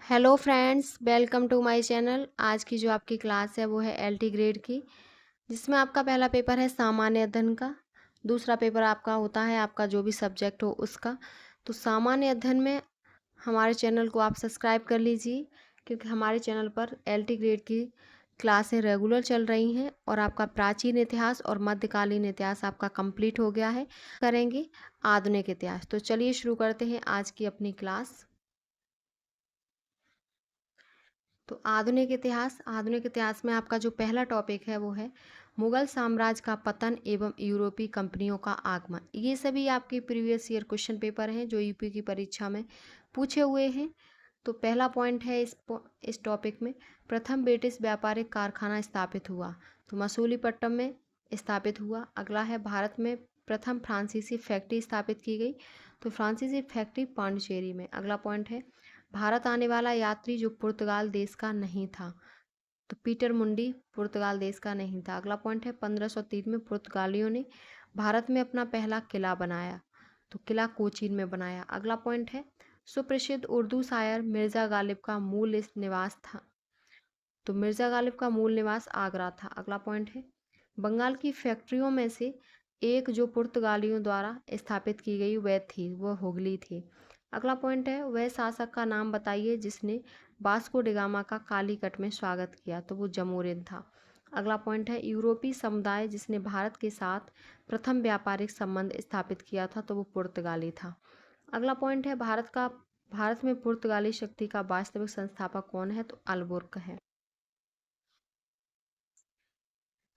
Hello friends, welcome to my channel. आज की जो आपकी क्लास है वो है एलटी ग्रेड की, जिसमें आपका पहला पेपर है सामान्य अध्ययन का। दूसरा पेपर आपका होता है आपका जो भी सब्जेक्ट हो उसका। तो सामान्य अध्ययन में हमारे चैनल को आप सब्सक्राइब कर लीजिए, क्योंकि हमारे चैनल पर एलटी ग्रेड की क्लासें रेगुलर चल रही हैं और आपका प्राचीन इतिहास और मध्यकालीन इतिहास आपका कंप्लीट हो गया है। करेंगे आधुनिक इतिहास। तो चलिए शुरू करते हैं आज की अपनी क्लास। तो आधुनिक इतिहास में आपका जो पहला टॉपिक है वो है मुगल साम्राज्य का पतन एवं यूरोपीय कंपनियों का आगमन। ये सभी आपके प्रीवियस ईयर क्वेश्चन पेपर हैं जो यूपी की परीक्षा में पूछे हुए हैं। तो पहला पॉइंट है इस टॉपिक में, प्रथम ब्रिटिश व्यापारिक कारखाना स्थापित हुआ। तो मसूलीपट्टनम में स्थापित हुआ। अगला है भारत में प्रथम फ्रांसीसी फैक्ट्री स्थापित की गई। तो फ्रांसीसी फैक्ट्री पांडिचेरी में। अगला पॉइंट है भारत आने वाला यात्री जो पुर्तगाल देश का नहीं था। तो पीटर मुंडी पुर्तगाल देश का नहीं था। अगला पॉइंट है 1503 में पुर्तगालियों ने भारत में अपना पहला किला बनाया। तो किला कोचीन में बनाया। अगला पॉइंट है सुप्रसिद्ध उर्दू शायर मिर्ज़ा गालिब का मूल निवास था। तो मिर्ज़ा गालिब का मूल निवास आगरा था। अगला पॉइंट है बंगाल की फैक्ट्रियों में से एक जो पुर्तगालियों द्वारा स्थापित की गई वह हुगली थी। अगला पॉइंट है वह शासक का नाम बताइए जिसने वास्को डिगामा का कालीकट में स्वागत किया। तो वो जमोरिन था। अगला पॉइंट है यूरोपीय समुदाय जिसने भारत के साथ प्रथम व्यापारिक संबंध स्थापित किया था। तो वो पुर्तगाली था। अगला पॉइंट है भारत में पुर्तगाली शक्ति का वास्तविक संस्थापक कौन है। तो अल्बुर्क है।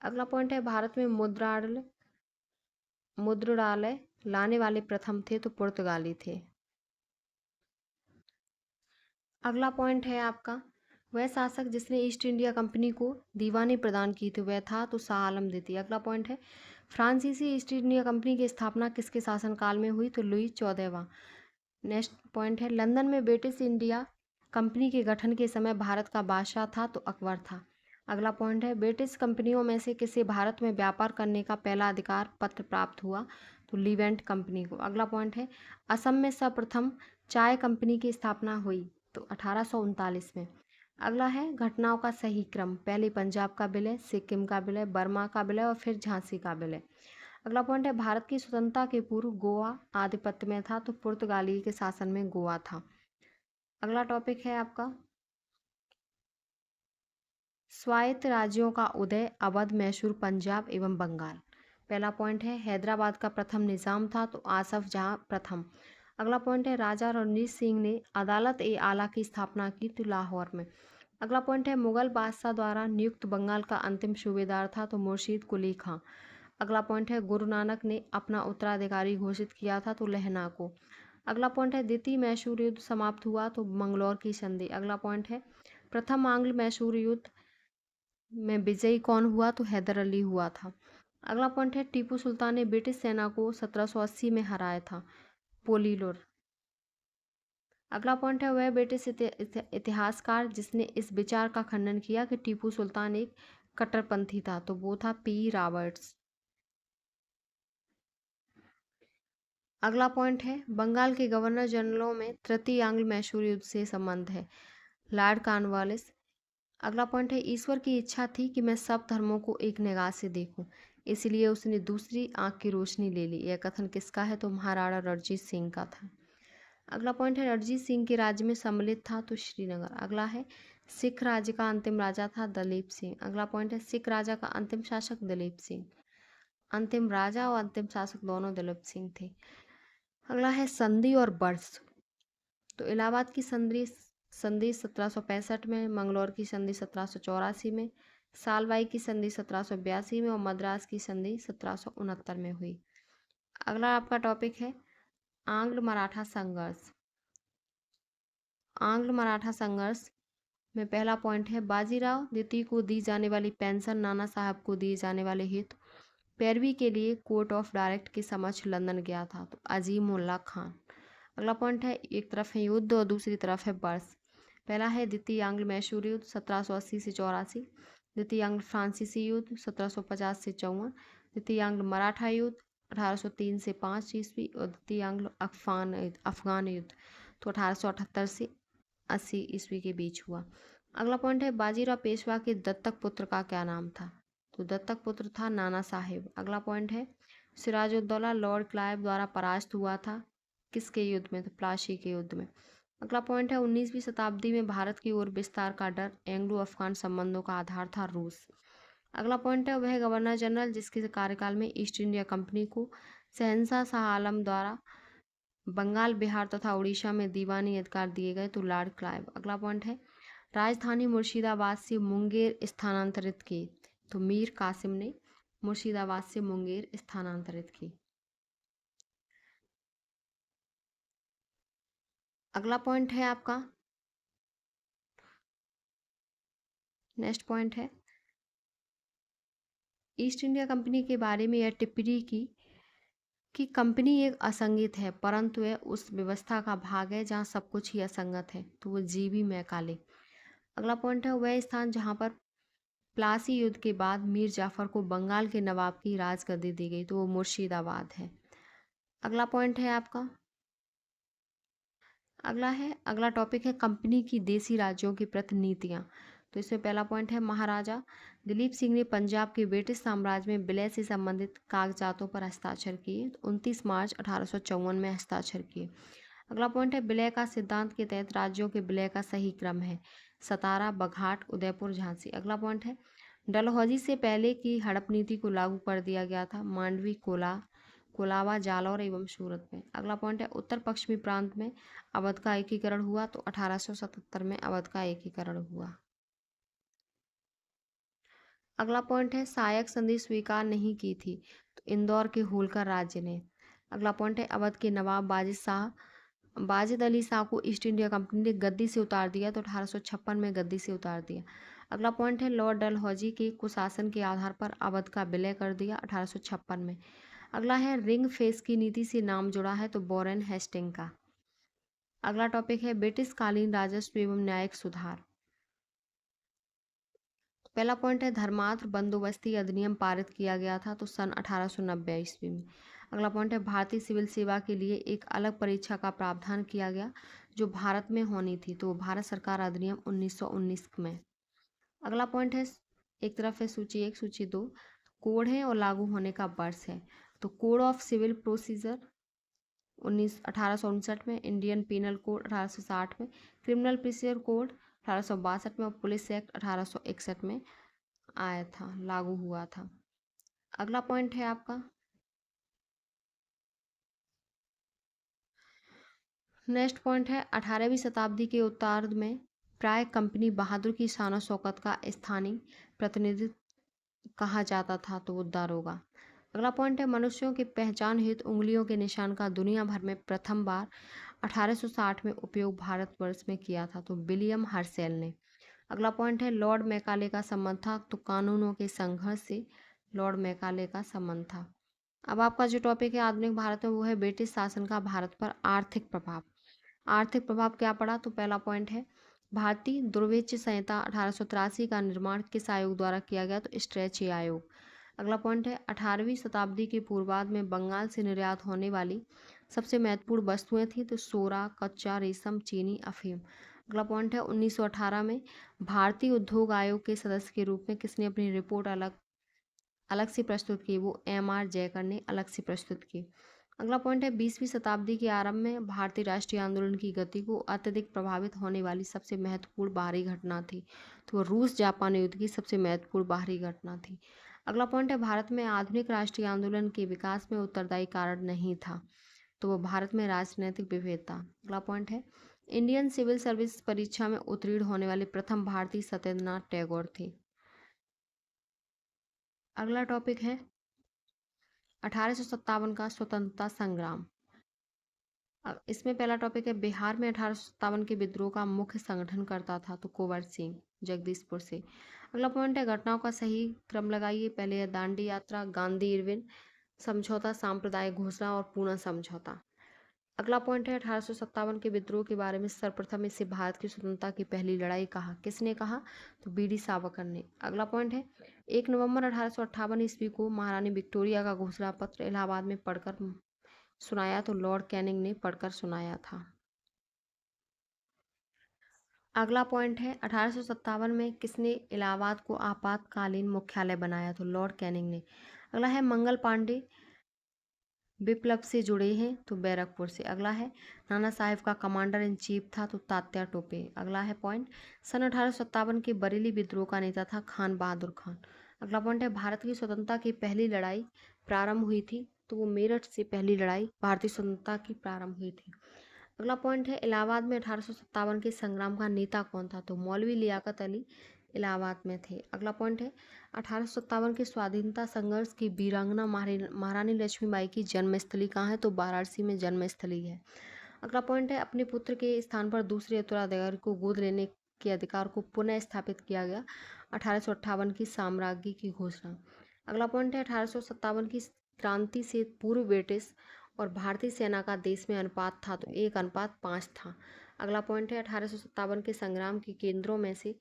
अगला पॉइंट है भारत में मुद्रणालय लाने वाले प्रथम थे। तो पुर्तगाली थे। अगला पॉइंट है आपका वह शासक जिसने ईस्ट इंडिया कंपनी को दीवानी प्रदान की थी वह था। तो शाह आलम द्वितीय। अगला पॉइंट है फ्रांसीसी ईस्ट इंडिया कंपनी की स्थापना किसके शासनकाल में हुई। तो लुई 14वां। नेक्स्ट पॉइंट है लंदन में ब्रिटिश इंडिया कंपनी के गठन के समय भारत का बादशाह था। तो अकबर था। अगला पॉइंट है ब्रिटिश कंपनियों में से किसे भारत में व्यापार करने का पहला अधिकार पत्र प्राप्त हुआ। तो लीवेंट कंपनी को। अगला पॉइंट है असम में सर्वप्रथम चाय कंपनी की स्थापना हुई। तो 1839 में। अगला है घटनाओं का सही क्रम, पहले पंजाब का विलय, सिक्किम का विलय, बर्मा का विलय और फिर झांसी का विलय। अगला पॉइंट है भारत की स्वतंत्रता के पूर्व गोवा आधिपत्य में था। तो पुर्तगाली के शासन में गोवा था। अगला टॉपिक है आपका स्वायत्त राज्यों का उदय, अवध, मैसूर, पंजाब एवं बंगाल। पहला पॉइंट है हैदराबाद का प्रथम निजाम था। तो आसफ जहां प्रथम। अगला पॉइंट है राजा रणजीत सिंह ने अदालत ए आला की स्थापना की। तो लाहौर में। अगला पॉइंट है मुगल बादशाह द्वारा नियुक्त बंगाल का अंतिम सूबेदार था। तो मुर्शीद कुली खां। अगला पॉइंट है गुरु नानक ने अपना उत्तराधिकारी घोषित किया था। तो लहना को। अगला पॉइंट है द्वितीय मैसूर युद्ध समाप्त हुआ। तो मंगलौर की संधि। अगला पॉइंट है प्रथम आंग्ल मैसूर युद्ध में विजयी कौन हुआ। तो हैदर अली हुआ था। अगला पॉइंट है टीपू सुल्तान ने ब्रिटिश सेना को 1780 में हराया था। पोलीलोर। अगला पॉइंट है वह ब्रिटिश इतिहासकार जिसने इस विचार का खंडन किया कि टीपू सुल्तान एक कट्टरपंथी था। तो वो था पी रॉबर्ट्स। अगला पॉइंट है बंगाल के गवर्नर जनरलों में तृतीय आंग्ल मैसूर युद्ध से संबंध है। Lord Cornwallis. अगला पॉइंट है ईश्वर की इच्छा थी कि मैं सब धर्मों को एक निगाह से देखूं, इसलिए उसने दूसरी आंख की रोशनी ले ली। यह कथन किसका है। तो महाराणा रणजीत सिंह का था। अगला पॉइंट है रणजीत सिंह के राज्य में सम्मिलित था। तो श्रीनगर। अगला है सिख राज्य का अंतिम राजा था दलीप सिंह। अगला पॉइंट है सिख राजा का अंतिम शासक दलीप सिंह। अंतिम राजा और अंतिम शासक दोनों दलीप सिंह थे। अगला है संधि और वर्ष। तो इलाहाबाद की संधि संधि 1765 में, मंगलौर की संधि 1784 में, सालबाई की संधि 1782 में और मद्रास की संधि 1769 में हुई। अगला आपका टॉपिक है आंग्ल मराठा संघर्ष। आंग्ल मराठा संघर्ष में पहला पॉइंट है बाजीराव द्वितीय को दी जाने वाली पेंशन नाना साहब को दिए जाने वाले हित पैरवी के लिए कोर्ट ऑफ डायरेक्ट के समक्ष लंदन गया था। तो अजीम उल्ला खान। अगला पॉइंट है एक तरफ है युद्ध और दूसरी तरफ है वर्ष। पहला है द्वितीय आंग्ल मैसूर युद्ध 1780 से 84, द्वितीय आंग्ल फ्रांसीसी युद्ध 1750 से 54, द्वितीय आंग्ल मराठा युद्ध 1803 से 5 ईस्वी और द्वितीय आंग्ल अफगान युद्ध तो 1878 से 80 ईस्वी के बीच हुआ। अगला पॉइंट है बाजीराव पेशवा के दत्तक पुत्र का क्या नाम था? तो दत्तक पुत्र था नाना साहेब। अगला पॉइंट है सिराजुद्दौला लॉर्ड क्लाइव द्वारा परास्त हुआ था किसके युद्ध में? तो प्लासी के युद्ध में। अगला पॉइंट है 19वीं शताब्दी में भारत की ओर विस्तार का डर एंग्लो अफगान संबंधों का आधार था रूस। अगला पॉइंट है वह गवर्नर जनरल जिसके कार्यकाल में ईस्ट इंडिया कंपनी को शहंशाह शाह आलम द्वारा बंगाल, बिहार तथा उड़ीसा में दीवानी अधिकार दिए गए, तो लॉर्ड क्लाइव। अगला पॉइंट है राजधानी मुर्शिदाबाद से मुंगेर स्थानांतरित की, तो मीर कासिम ने मुर्शिदाबाद से मुंगेर स्थानांतरित की। अगला पॉइंट है आपका नेक्स्ट पॉइंट है ईस्ट इंडिया कंपनी के बारे में यह टिप्पणी की कि कंपनी एक असंगत है परंतु वह उस व्यवस्था का भाग है जहाँ सब कुछ ही असंगत है, तो वो जीबी मैकाले। अगला पॉइंट है वह स्थान जहाँ पर प्लासी युद्ध के बाद मीर जाफर को बंगाल के नवाब की राजगद्दी दी गई, तो वो मुर्शिदाबाद है। अगला पॉइंट है आपका अगला टॉपिक है कंपनी की देसी राज्यों की प्रतिनीतियाँ। तो इसमें पहला पॉइंट है महाराजा दिलीप सिंह ने पंजाब के ब्रिटिश साम्राज्य में विलय से संबंधित कागजातों पर हस्ताक्षर किए, 29 मार्च 1854 में हस्ताक्षर किए। अगला पॉइंट है विलय का सिद्धांत के तहत राज्यों के विलय का सही क्रम है सतारा, बघाट, उदयपुर, झांसी। अगला पॉइंट है डलहौजी से पहले की हड़प नीति को लागू कर दिया गया था मांडवी, कोलाबा, जालौर एवं सूरत में। अगला पॉइंट है उत्तर पश्चिमी प्रांत में अवध का एकीकरण हुआ, तो 1877 में अवध का एकीकरण हुआ। अगला पॉइंट है सहायक संधि स्वीकार नहीं की थी, तो इंदौर के होलकर राज्य ने। अगला पॉइंट है अवध के नवाब बाजिद अली शाह को ईस्ट इंडिया कंपनी ने गद्दी से उतार दिया, तो 1856 में गद्दी से उतार दिया। अगला पॉइंट है लॉर्ड डलहौजी के कुशासन के आधार पर अवध का विलय कर दिया 1856 में। अगला है रिंग फेस की नीति से नाम जुड़ा है, तो वॉरेन हेस्टिंग का। अगला टॉपिक है ब्रिटिश कालीन राजस्व एवं न्यायिक सुधार। पहला पॉइंट है धर्मार्थ बंदोबस्ती अधिनियम पारित किया गया था, तो सन 1890 ईस्वी में। अगला पॉइंट है भारतीय सिविल सेवा के लिए एक अलग परीक्षा का प्रावधान किया गया जो भारत में होनी थी, तो भारत सरकार अधिनियम 1919 में। अगला पॉइंट है एक तरफ है सूची 1, सूची 2 कोड है और लागू होने का वर्ष है, तो कोड ऑफ सिविल प्रोसीजर 1859 में, इंडियन पीनल कोड 1860 में, क्रिमिनल प्रोसीजर कोड 1862 में और पुलिस एक्ट 1861 में आया था, लागू हुआ था। अगला पॉइंट है आपका नेक्स्ट पॉइंट है 18वीं शताब्दी के उत्तरार्ध में प्राय कंपनी बहादुर की शान शौकत का स्थानीय प्रतिनिधित्व कहा जाता था, तो वो दारोगा। अगला पॉइंट है मनुष्यों की पहचान हेतु उंगलियों के निशान का दुनिया भर में प्रथम बार 1860 में उपयोग भारतवर्ष में किया था, तो विलियम हर्सेल ने। अगला पॉइंट है लॉर्ड मैकाले का संबंध था, तो कानूनों के संघर्ष से लॉर्ड मैकाले का संबंध था। अब आपका जो टॉपिक है आधुनिक भारत में वो है ब्रिटिश शासन का भारत पर आर्थिक प्रभाव। आर्थिक प्रभाव क्या पड़ा? तो पहला पॉइंट है भारतीय दुर्भिक्ष संहिता 1883 का निर्माण किस आयोग द्वारा किया गया? तो स्ट्रेची आयोग। अगला पॉइंट है 18वीं शताब्दी के पूर्वार्ध में बंगाल से निर्यात होने वाली सबसे महत्वपूर्ण वस्तुएं थी, तो सोरा, कच्चा रेशम, चीनी, अफीम। अगला पॉइंट है 1918 में भारतीय उद्योग आयोग के सदस्य के रूप में किसने अपनी रिपोर्ट अलग अलग से प्रस्तुत की? वो M.R. जयकर ने अलग से प्रस्तुत की। अगला पॉइंट है 20वीं शताब्दी के आरंभ में भारतीय राष्ट्रीय आंदोलन की गति को अत्यधिक प्रभावित होने वाली सबसे महत्वपूर्ण बाहरी घटना थी, तो रूस जापान युद्ध की सबसे महत्वपूर्ण बाहरी घटना थी। अगला पॉइंट है भारत में आधुनिक राष्ट्रीय आंदोलन के विकास में उत्तरदायी कारण नहीं था, तो वो भारत में राजनीतिक विभेदता। अगला पॉइंट है इंडियन सिविल सर्विस परीक्षा में उत्तीर्ण होने वाले प्रथम भारतीय सत्येंद्रनाथ टैगोर थे। अगला टॉपिक है 1857 का स्वतंत्रता संग्राम। अब इसमें पहला टॉपिक है बिहार में 1857 के विद्रोह का मुख्य संगठन करता था, तो कुंवर सिंह जगदीशपुर से। अगला पॉइंट है घटनाओं का सही क्रम लगाइए। पहले है दांडी यात्रा, गांधी इरविन समझौता, सांप्रदायिक घोषणा और पूना समझौता। अगला पॉइंट है 1857 के विद्रोह के बारे में सर्वप्रथम इसे भारत की स्वतंत्रता की पहली लड़ाई कहा, किसने कहा? तो बी.डी. सावरकर ने। अगला पॉइंट है 1 नवंबर 1858 ईस्वी को महारानी विक्टोरिया का घोषणा पत्र इलाहाबाद में पढ़कर सुनाया, तो लॉर्ड कैनिंग ने पढ़कर सुनाया था। अगला पॉइंट है 1857 में किसने इलाहाबाद को आपातकालीन मुख्यालय बनाया? तो लॉर्ड कैनिंग ने। अगला है मंगल पांडे विप्लव से जुड़े हैं? तो बैरकपुर से। अगला है नाना साहेब का कमांडर इन चीफ था? तो तात्या टोपे। अगला है पॉइंट सन 1857 के बरेली विद्रोह का नेता था खान बहादुर खान। अगला पॉइंट है भारत की स्वतंत्रता की पहली लड़ाई प्रारंभ हुई थी? तो वो मेरठ से पहली लड़ाई भारतीय स्वतंत्रता की प्रारंभ हुई थी। अगला पॉइंट है इलाहाबाद में 1857 के संग्राम का नेता कौन था? तो मौलवी लियाकत अली इलाहाबाद में थे। अगला पॉइंट है 1857 के स्वाधीनता संघर्ष की वीरांगना महारानी लक्ष्मीबाई की जन्मस्थली कहाँ है? तो वाराणसी में जन्मस्थली है। अगला पॉइंट है अपने पुत्र के स्थान पर दूसरे उत्तराधिकारी को गोद लेने के अधिकार को पुनः स्थापित किया गया 1858 की साम्राज्य की घोषणा। अगला पॉइंट है 1857 की क्रांति से पूर्व ब्रिटिश और भारतीय सेना का देश में अनुपात था? तो 1:5 था। अगला पॉइंट है 1857 के संग्राम के केंद्रों में से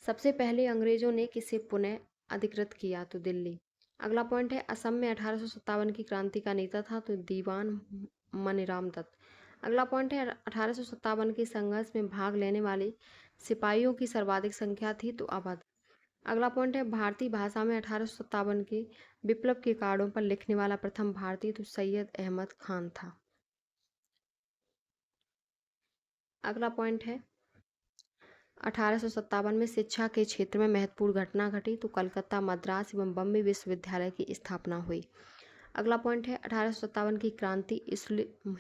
सबसे पहले अंग्रेजों ने किसे पुनः अधिकृत किया? तो दिल्ली। अगला पॉइंट है असम में 1857 की क्रांति का नेता था? तो दीवान मनीराम दत्त। अगला पॉइंट है 1857 के संघर्ष में भाग लेने वाले सिपाहियों की सर्वाधिक संख्या थी? तो अवध। अगला पॉइंट है भारतीय भाषा में 1857 के विप्लव के कार्डों पर लिखने वाला प्रथम भारतीय? तो सैयद अहमद खान था। अगला पॉइंट है 1857 में शिक्षा के क्षेत्र में महत्वपूर्ण घटना घटी? तो कलकत्ता मद्रास एवं बम्बई विश्वविद्यालय की स्थापना हुई। अगला पॉइंट है 1857 की क्रांति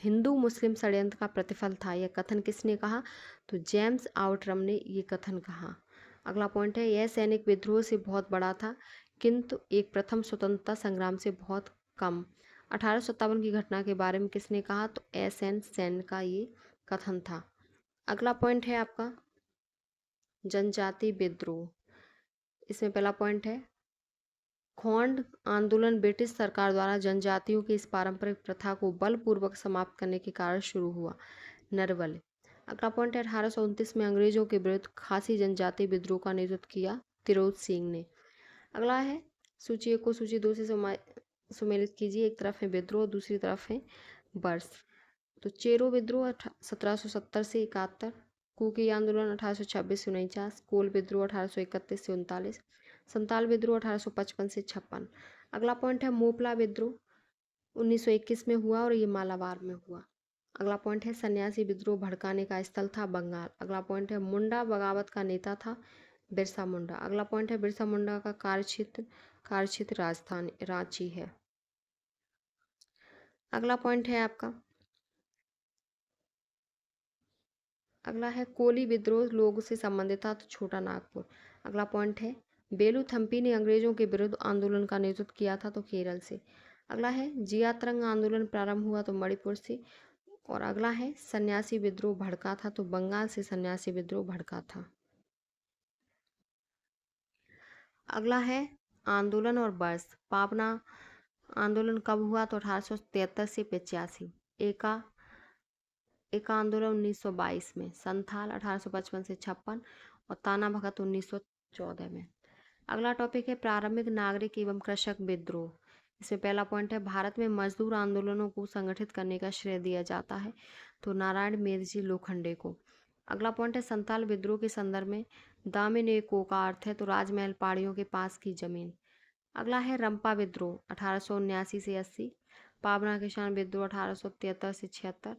हिंदू मुस्लिम षड्यंत्र का प्रतिफल था? यह कथन किसने कहा? तो जेम्स आउटरम ने ये कथन कहा। अगला पॉइंट है यह सैनिक विद्रोह से बहुत बड़ा था किंतु एक प्रथम स्वतंत्रता संग्राम से बहुत कम। 1857 की घटना के बारे में किसने कहा? तो एस.एन. सेन का ये कथन था। अगला पॉइंट है आपका जनजाति विद्रोह। इसमें पहला पॉइंट है खोंड आंदोलन ब्रिटिश सरकार द्वारा जनजातियों की इस पारंपरिक प्रथा को बलपूर्वक समाप्त करने के कारण शुरू हुआ। नरवल। अगला पॉइंट है 1829 में अंग्रेजों के विरुद्ध खासी जनजाति विद्रोह का नेतृत्व किया तिरोध सिंह ने। अगला है सूची 1 को सूची 2 से सुमेलित कीजिए। एक तरफ है विद्रोह, दूसरी तरफ है वर्ष। तो चेरो विद्रोह 1770 से 71, कुकी आंदोलन 1826 से 49, कोल विद्रोह 1831 से 39, संताल विद्रोह 1855 से 56। अगला पॉइंट है मोपला विद्रोह 1921 में हुआ और ये मालाबार में हुआ। अगला पॉइंट है सन्यासी विद्रोह भड़काने का स्थल था बंगाल। अगला पॉइंट है मुंडा बगावत का नेता था बिरसा मुंडा। अगला पॉइंट है बिरसा मुंडा का कार्यक्षेत्र राजधानी रांची है। अगला पॉइंट है आपका अगला है कोली विद्रोह लोगों से संबंधित था? तो छोटा नागपुर। अगला पॉइंट है बेलू थम्पी ने अंग्रेजों के विरुद्ध आंदोलन का नेतृत्व किया था? तो केरल से। अगला है जिया तरंग आंदोलन प्रारंभ हुआ? तो मणिपुर से। और अगला है सन्यासी विद्रोह भड़का था? तो बंगाल से सन्यासी विद्रोह भड़का था। अगला है आंदोलन और वर्ष। पावना आंदोलन कब हुआ? तो 1873 से 85। एका आंदोलन 1922 में। संथाल 1855 से 56 और ताना भगत 1914 में। अगला टॉपिक है प्रारंभिक नागरिक एवं कृषक विद्रोह। इसमें पहला पॉइंट है भारत में मजदूर आंदोलनों को संगठित करने का श्रेय दिया जाता है? तो नारायण मेघजी लोखंडे को। अगला पॉइंट है संताल विद्रोह के संदर्भ में दामिनेको का अर्थ है? तो राजमहल पहाड़ियों के पास की जमीन। अगला है रंपा विद्रोह 1879 से 80, पावना किसान विद्रोह 1873 से 76,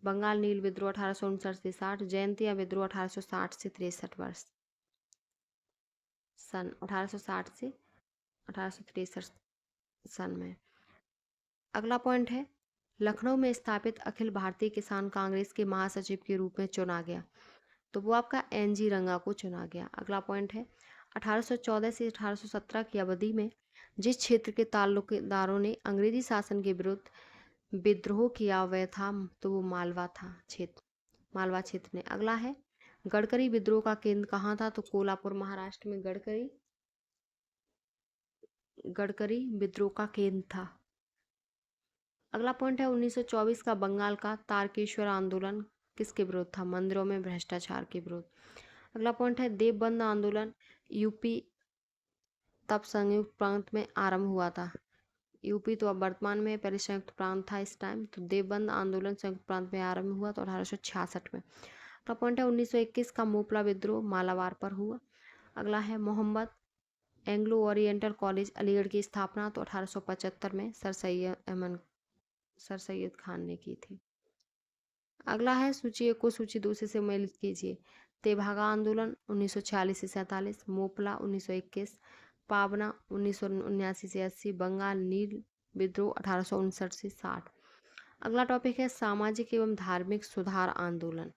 बंगाल नील विद्रोह 1859 से 60, जयंतिया विद्रोह 1860 से 63 वर्ष। सन 1860 से 1863 सन में। अगला पॉइंट है लखनऊ में स्थापित अखिल भारतीय किसान कांग्रेस के महासचिव के रूप में चुना गया? तो वो आपका एन.जी. रंगा को चुना गया। अगला पॉइंट है 1814 से 1817 की अवधि में जिस क्षेत्र के ताल्लुकदारों ने अंग्रेजी शासन के विरुद्ध विद्रोह किया हुआ था तो वो मालवा क्षेत्र ने। अगला है गडकरी विद्रोह का केंद्र कहाँ था? तो कोल्हापुर महाराष्ट्र में गडकरी विद्रोह का केंद्र था। अगला पॉइंट है 1924 का बंगाल का तारकेश्वर आंदोलन किसके विरुद्ध था? मंदिरों में भ्रष्टाचार के विरुद्ध। अगला पॉइंट है देवबंद आंदोलन यूपी तब संयुक्त प्रांत में आरंभ हुआ था? यूपी तो अब वर्तमान में पहले संयुक्त प्रांत था इस टाइम। तो देवबंद आंदोलन संयुक्त प्रांत में आरंभ हुआ तो 1866 में। अगला पॉइंट है 1921 का मोपला विद्रोह मालाबार पर हुआ। अगला है Mohammed Anglo Oriental College Aligarh की स्थापना तो 1875 में सर सैयद खान ने की थी। अगला है सूची 1 को सूची 2 से सम्मिलित कीजिए। तेभागा आंदोलन 1946 से 47, मोपला 1921, पाबना 1979 से 80, बंगाल नील विद्रोह 1859 से 60। अगला टॉपिक है सामाजिक एवं धार्मिक सुधार आंदोलन।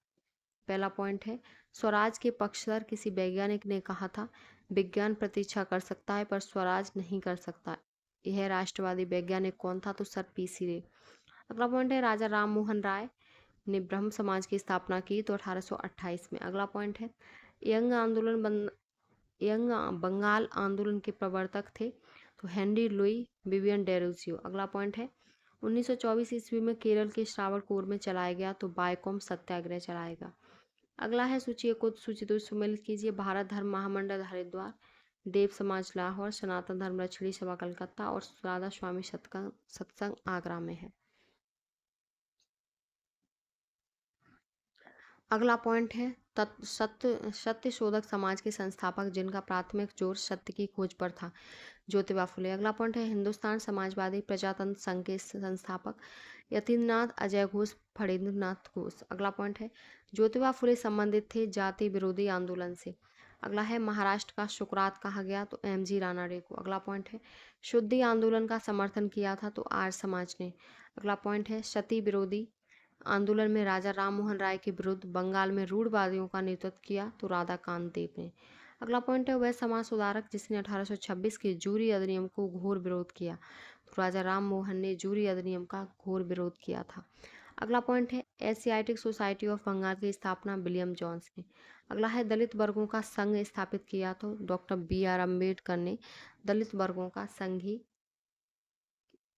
पहला पॉइंट है स्वराज के पक्षधर किसी वैज्ञानिक ने कहा था विज्ञान प्रतीक्षा कर सकता है पर स्वराज नहीं कर सकता। यह राष्ट्रवादी वैज्ञानिक कौन था? तो सर पीसी रे। अगला पॉइंट है राजा राम मोहन राय ने ब्रह्म समाज की स्थापना की तो 1828 में। अगला पॉइंट है यंग बंगाल आंदोलन के प्रवर्तक थे तो हेनरी लुई विवियन डेरोजियो। अगला पॉइंट है 1924 ईस्वी में केरल के श्रावणकोर में चलाया गया तो बायकॉम सत्याग्रह चलाएगा। अगला है सूची 1 को सूची 2 सम्मिलित कीजिए। भारत धर्म महामंडल हरिद्वार, देव समाज लाहौर, सनातन धर्म रछड़ी सभा कलकत्ता और राधा स्वामी सत्संग आगरा में है। अगला पॉइंट है सत्य शोधक समाज के संस्थापक जिनका प्राथमिक जोर सत्य की खोज पर था, ज्योतिबा फुले। अगला पॉइंट है हिंदुस्तान समाजवादी प्रजातंत्र संघ के संस्थापक यतीन्द्रनाथ अजय घोष फणींद्रनाथ घोष। अगला पॉइंट है ज्योतिबा फुले संबंधित थे जाति विरोधी आंदोलन से। अगला है महाराष्ट्र का शुक्रात कहा गया तो एमजी रानाडे को। अगला पॉइंट है शुद्धि आंदोलन का समर्थन किया था तो आर्य समाज ने। अगला पॉइंट है सती विरोधी आंदोलन में राजा राम मोहन राय के विरुद्ध बंगाल में रूढ़वादियों का नेतृत्व किया तो राधाकांत देव ने। अगला पॉइंट है वह समाज सुधारक जिसने 1826 के जूरी अधिनियम को घोर विरोध किया तो राजा राम मोहन ने जूरी अधिनियम का घोर विरोध किया था। अगला पॉइंट है एशियाटिक सोसाइटी ऑफ बंगाल की स्थापना विलियम जॉन्स ने। अगला है दलित वर्गों का संघ स्थापित किया तो डॉक्टर BR अम्बेडकर ने दलित वर्गों का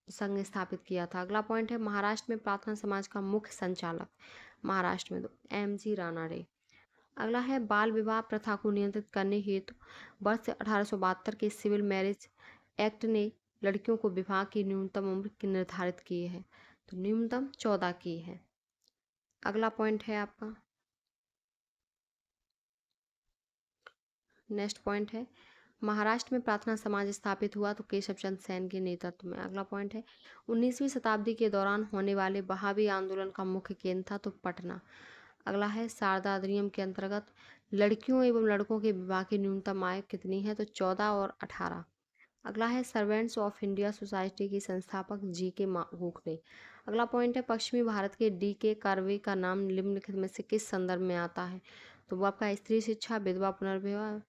संघ स्थापित किया था। अगला पॉइंट है महाराष्ट्र में प्रार्थना समाज का मुख्य संचालक महाराष्ट्र में तो MG रानाडे। अगला है बाल विवाह प्रथा को नियंत्रित करने हेतु वर्ष 1872 के सिविल मैरिज एक्ट ने लड़कियों को विवाह की न्यूनतम उम्र निर्धारित की है तो न्यूनतम 14 की है। अगला पॉइंट है आपका नेक्स्ट पॉइंट है महाराष्ट्र में प्रार्थना समाज स्थापित हुआ तो केशव चंद्र सेन के नेतृत्व में। अगला पॉइंट है 19वीं शताब्दी के दौरान होने वाले बहावी आंदोलन का मुख्य केंद्र था तो पटना। अगला है शारदा अधिनियम के अंतर्गत लड़कियों एवं लड़कों के विवाह की न्यूनतम आयु कितनी है तो 14 और 18। अगला है सर्वेंट्स ऑफ इंडिया सोसाइटी की संस्थापक GK गोखले। अगला पॉइंट है पश्चिमी भारत के DK कर्वे का नाम निम्नलिखित में से किस संदर्भ में आता है तो वो आपका स्त्री शिक्षा विधवा पुनर्विवाह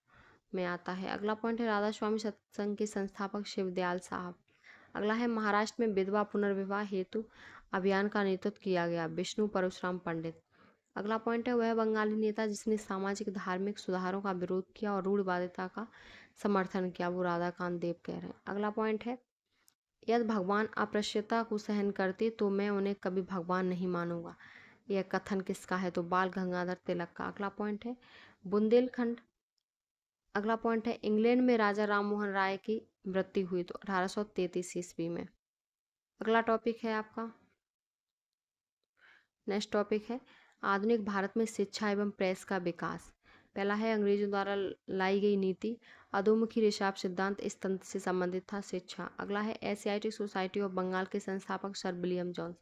में आता है। अगला पॉइंट है राधा स्वामी सत्संग के संस्थापक शिवदयाल साहब। अगला है महाराष्ट्र में विधवा पुनर्विवाह हेतु अभियान का नेतृत्व किया गया विष्णु परशुराम पंडित। अगला पॉइंट है वह बंगाली नेता जिसने सामाजिक धार्मिक सुधारों का विरोध किया और रूढ़वादिता का समर्थन किया वो राधाकांत देव कह रहे हैं। अगला पॉइंट है यदि भगवान अस्पृश्यता को सहन करते तो मैं उन्हें कभी भगवान नहीं मानूंगा। यह कथन किसका है तो बाल गंगाधर तिलक का। अगला पॉइंट है बुंदेलखंड। अगला पॉइंट है इंग्लैंड में राजा राम मोहन राय की मृत्यु हुई तो 1833 ईस्वी में। अगला टॉपिक है आपका नेक्स्ट टॉपिक है आधुनिक भारत में शिक्षा एवं प्रेस का विकास। पहला है अंग्रेजों द्वारा लाई गई नीति अधोमुखी रिशाप सिद्धांत इस तंत्र से संबंधित था शिक्षा। अगला है एशियाटिक सोसाइटी ऑफ बंगाल के संस्थापक सर विलियम जॉन्स।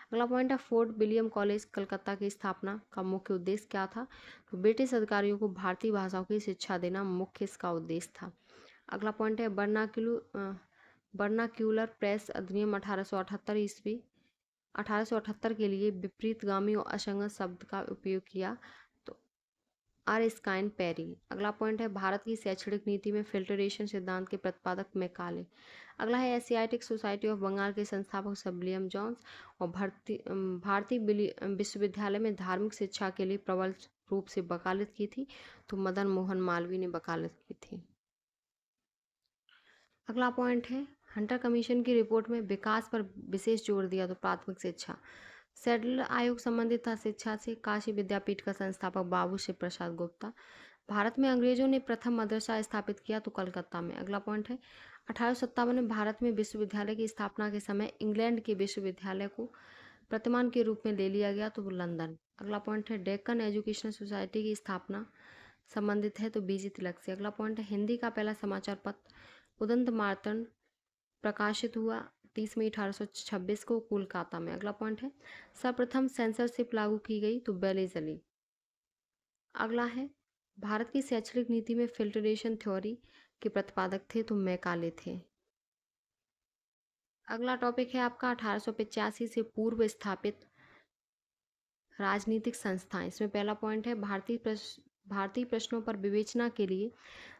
अगला पॉइंट है फोर्ट विलियम कॉलेज कलकत्ता की स्थापना का मुख्य उद्देश्य क्या था तो ब्रिटिश अधिकारियों को भारतीय भाषाओं की शिक्षा देना मुख्य इसका उद्देश्य था। अगला पॉइंट है बर्नाक्यूलर प्रेस अधिनियम 1878 ईस्वी 1878 के लिए विपरीतगामी और असंगत शब्द का उपयोग किया तो आर पेरी। अगला पॉइंट है भारत की शैक्षणिक नीति में फिल्टरेशन सिद्धांत के प्रतिपादक मैकाले। अगला है एशियाटिक सोसाइटी ऑफ बंगाल के संस्थापक सर विलियम जॉन्स और भारतीय विश्वविद्यालय में धार्मिक शिक्षा के लिए प्रबल रूप से वकालत की थी तो मदन मोहन मालवीय ने वकालत की थी। अगला पॉइंट है हंटर कमीशन की रिपोर्ट में विकास पर विशेष जोर दिया तो प्राथमिक शिक्षा। सेडलर आयोग संबंधित था शिक्षा से। काशी विद्यापीठ का संस्थापक बाबू शिव प्रसाद गुप्ता। भारत में अंग्रेजों ने प्रथम मदरसा स्थापित किया तो कलकत्ता में। अगला पॉइंट है 1857 में भारत में विश्वविद्यालय की स्थापना के समय इंग्लैंड के विश्वविद्यालय को प्रतिमान के रूप में ले लिया गया, तो वो लंदन। अगला पॉइंट है डेक्कन एजुकेशनल सोसाइटी की स्थापना संबंधित है, तो बीजी तिलक से। अगला पॉइंट है हिंदी का पहला समाचार पत्र उदंत मार्तंड प्रकाशित हुआ 30 मई 1826 को कोलकाता में। अगला पॉइंट है सर्वप्रथम सेंसरशिप लागू की गई, तो बेलेजली। अगला है भारत की शैक्षणिक नीति में फिल्टरेशन थ्योरी के प्रतिपादक थे, तो मैकाले थे। अगला टॉपिक है आपका 1885 से पूर्व स्थापित राजनीतिक संस्थाएं। इसमें पहला पॉइंट है भारतीय प्रश्नों पर विवेचना के लिए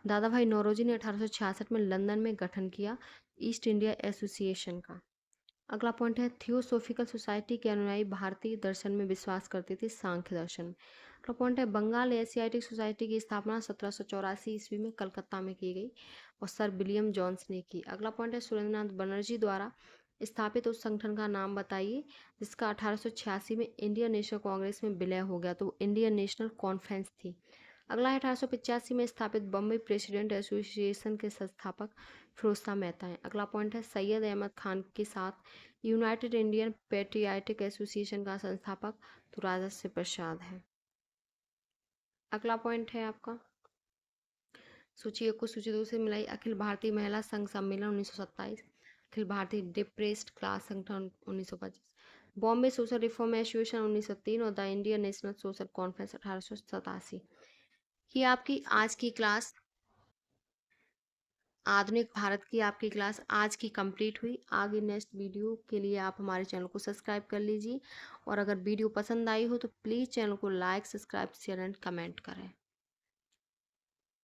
दादा भाई नौरोजी ने 1866 में लंदन में गठन किया ईस्ट इंडिया एसोसिएशन का। अगला पॉइंट है थियोसोफिकल सोसाइटी के अनुयायी भारतीय दर्शन में विश्वास करते थे, सांख्य दर्शन में। अगला पॉइंट है बंगाल एशियाटिक सोसाइटी की स्थापना 1784 ईस्वी में कलकत्ता में की गई और सर विलियम जॉन्स ने की। अगला पॉइंट है सुरेंद्रनाथ बनर्जी द्वारा स्थापित उस संगठन का नाम बताइए जिसका 1886 में इंडियन नेशनल कांग्रेस में विलय हो गया, तो इंडियन नेशनल कॉन्फ्रेंस थी। अगला है 1885 में स्थापित बम्बई प्रेसिडेंट एसोसिएशन के संस्थापक फिरोजशाह मेहता हैं। अगला पॉइंट है सैयद अहमद खान के साथ यूनाइटेड इंडियन पेट्रियाटिक एसोसिएशन का संस्थापक तो राजर्षि प्रसाद है। अगला पॉइंट है आपका सूची 1 को सूची 2 से मिलाई अखिल भारतीय महिला संघ सम्मेलन 1927, अखिल भारतीय डिप्रेस्ड क्लास संगठन 1925, बॉम्बे सोशल रिफॉर्म एसोसिएशन 1903 और the Indian national social conference 1887। ये आपकी आज की क्लास आधुनिक भारत की आपकी क्लास आज की कंप्लीट हुई। आगे नेक्स्ट वीडियो के लिए आप हमारे चैनल को सब्सक्राइब कर लीजिए और अगर वीडियो पसंद आई हो तो प्लीज़ चैनल को like, subscribe, share and comment करें।